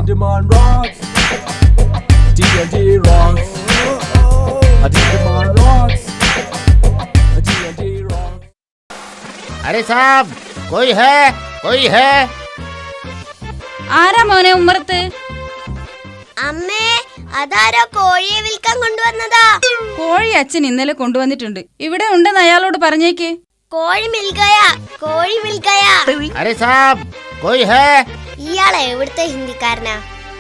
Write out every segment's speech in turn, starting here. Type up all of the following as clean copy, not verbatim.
Digimon rocks. D&D rocks. A Digimon rocks. A D&D rocks. अरे साहब कोई है कोई है ആരാ മോനെ ഉമ്മറത്ത്? അമ്മേ, അതാരോ കോഴിയെ വിൽക്കാൻ കൊണ്ടുവന്നതാ. കോഴി അച്ഛൻ ഇന്നലെ കൊണ്ടുവന്നിട്ടുണ്ട്. ഇവിടെ ഉണ്ടെന്ന് അയാളോട് പറഞ്ഞേക്ക്. കോഴി മിൽഗയാ, കോഴി മിൽഗയാ. अरे साहब कोई है ഇയാളെ എവിടുത്തെ ഹിന്ദിക്കാരനാ?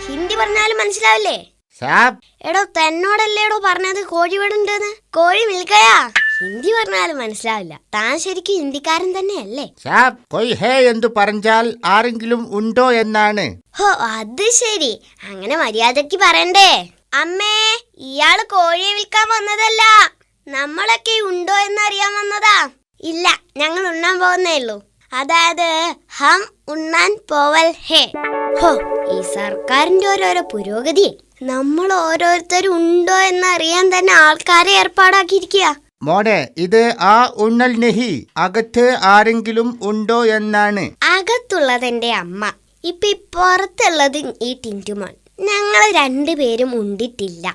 ഹിന്ദി പറഞ്ഞാലും മനസ്സിലാവില്ലേ? साहब എടോ, തന്നോടല്ലേടോ പറഞ്ഞത് കോഴി ഇവിടെ ഉണ്ടെന്ന്. കോഴി മിൽഗയാ. ഹിന്ദി പറഞ്ഞാലും മനസ്സിലാവില്ല. താൻ ശരിക്കും ഹിന്ദിക്കാരൻ തന്നെയല്ലേ? साहब कोई है എന്ന് പറഞ്ഞാൽ ആരെങ്കിലും ഉണ്ടോ എന്നാണ്. ഹോ, അത് ശരി. അങ്ങനെ മര്യാദക്ക് പറയണ്ടേ? അമ്മേ, ഇയാള് കോഴിയെ വിൽക്കാൻ വന്നതല്ല. നമ്മളൊക്കെ ഉണ്ടോ എന്നറിയാൻ വന്നതാ. ഇല്ല, ഞങ്ങൾ ഉണ്ണാൻ പോകുന്നേ ഉള്ളൂ. അതായത് ഹം ഉണ്ണാൻ പോവൽ ഹേ. ഹോ, ഈ സർക്കാരിന്റെ ഓരോരോ പുരോഗതി. നമ്മൾ ഓരോരുത്തരും ഉണ്ടോ എന്നറിയാൻ തന്നെ ആൾക്കാരെ ഏർപ്പാടാക്കിയിരിക്കുക. മോനെ ഇത് ആ ഉണ്ണൽ നെഹി, അകത്ത് ആരെങ്കിലും ഉണ്ടോ എന്നാണ്. അകത്തുള്ളത് എന്റെ അമ്മ. ഇപ്പൊ പുറത്തുള്ളത് ഈ ടിന്റുമോൻ. ഞങ്ങൾ രണ്ടുപേരും ഉണ്ടിട്ടില്ല.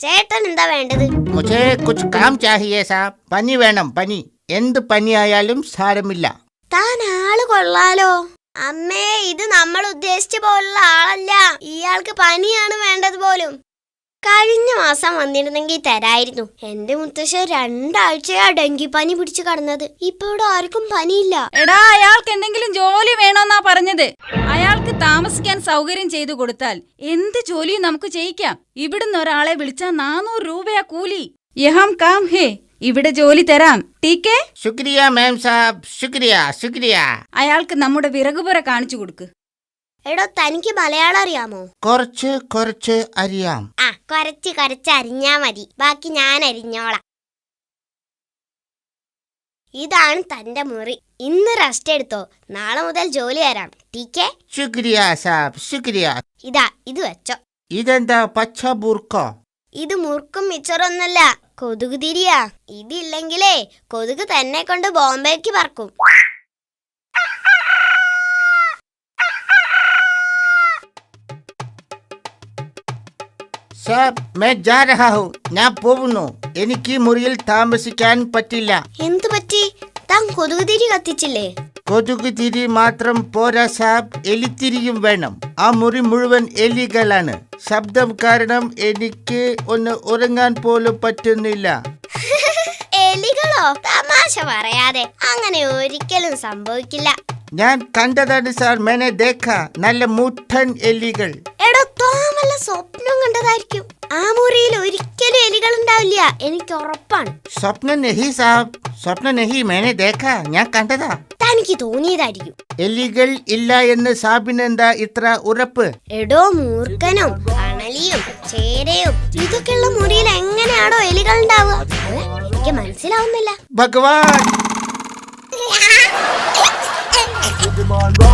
ചേട്ടൻ എന്താ വേണ്ടത്? മുझे कुछ काम चाहिए साहब. പനി വേണം, പനി. എന്ത് പനിയായാലും സാരമില്ല. താൻ ആള് കൊള്ളാലോ. അമ്മേ, ഇത് നമ്മൾ ഉദ്ദേശിച്ച പോലുള്ള ആളല്ല. ഇയാൾക്ക് പനിയാണ് വേണ്ടത് പോലും. കഴിഞ്ഞ മാസം വന്നിരുന്നെങ്കിൽ തരായിരുന്നു. എന്റെ മുത്തശ്ശൻ 2 ആഴ്ചയാ ഡെങ്കിപ്പനി പിടിച്ചു കടന്നത്. ഇപ്പൊ ഇവിടെ ആർക്കും പനിയില്ല. എടാ, അയാൾക്ക് എന്തെങ്കിലും ജോലി വേണമെന്നാ പറഞ്ഞത്. അയാൾക്ക് താമസിക്കാൻ സൗകര്യം ചെയ്തു കൊടുത്താൽ എന്ത് ജോലിയും നമുക്ക് ചെയ്യിക്കാം. ഇവിടുന്ന് ഒരാളെ വിളിച്ചാൽ 400 രൂപയാ കൂലി. യഹാം കാം ഹേ, ഇവിടെ ജോലി തരാം. ടീക്കേ? ശുക്രിയ മാം സാബ്, ശുക്രിയ ശുക്രിയ. അയാൾക്ക് നമ്മുടെ വിറകുപുര കാണിച്ചു കൊടുക്ക്. എടോ, തനിക്ക് മലയാളം അറിയാമോ? കുറച്ച് കുറച്ച് അറിയാം. ആ, കുറച്ച് അരിഞ്ഞാ മതി. ബാക്കി ഞാൻ അരിഞ്ഞോളാം. ഇതാണ് തന്റെ മുറി. ഇന്ന് റെസ്റ്റ് എടുത്തോ. നാളെ മുതൽ ജോലി തരാം. ടീക്കേ? ശുക്രിയ സാബ്, ശുക്രിയ. ഇതാ, ഇത് വെച്ചോ. ഇതെന്താ പച്ച ബുർക്കോ? ഇത് മുറുക്കും മിച്ചറൊന്നുമല്ല, കൊതുക് തിരിയാ. ഇതില്ലെങ്കിലേ കൊതുക് തന്നെ കൊണ്ട് ബോംബേക്ക് പറക്കും. സാബ് मैं जा रहा हूं. ഞാൻ പോകുന്നു. എനിക്ക് ഈ മുറിയിൽ താമസിക്കാൻ പറ്റില്ല. എന്തു പറ്റി? താൻ കൊതുക് തിരി കത്തിച്ചില്ലേ? കൊതുക് തിരി മാത്രം പോരാ സാബ്, എലിത്തിരിയും വേണം. ആ മുറി മുഴുവൻ എലികളാണ്. ശബ്ദം കാരണം എനിക്ക് ഒന്ന് ഉറങ്ങാൻ പോലും പറ്റുന്നില്ല. എലികളോ? തമാശ പറയാതെ. അങ്ങനെ ഒരിക്കലും സംഭവിക്കില്ല. ഞാൻ കണ്ടതാണ് സാർ, മേനെ ദേഖ. നല്ല മുട്ടൻ എലികൾ. എടോ, താൻ വല്ല സ്വപ്നം കണ്ടതായിരിക്കും. ആ മുറിയിൽ ഒരിക്കലും എലികൾ ഉണ്ടാവില്ല, എനിക്ക് ഉറപ്പാണ്. സ്വപ്നം നെഹി സാബ്, സ്വപ്നം നെഹി, മേനെ ദേഖ. ഞാൻ കണ്ടതാ. തനിക്ക് തോന്നിയതായിരിക്കും. എലികൾ ഇല്ല എന്ന് സാബിനെന്താ ഇത്ര ഉറപ്പ്? എടോ മൂർഖനും അണലിയും ചേരയും ഇതൊക്കെയുള്ള മുറിയിൽ എങ്ങനെയാണോ എലികൾ ഉണ്ടാവുക? എനിക്ക് മനസ്സിലാവുന്നില്ല. ഭഗവാൻ. Digimon rocks.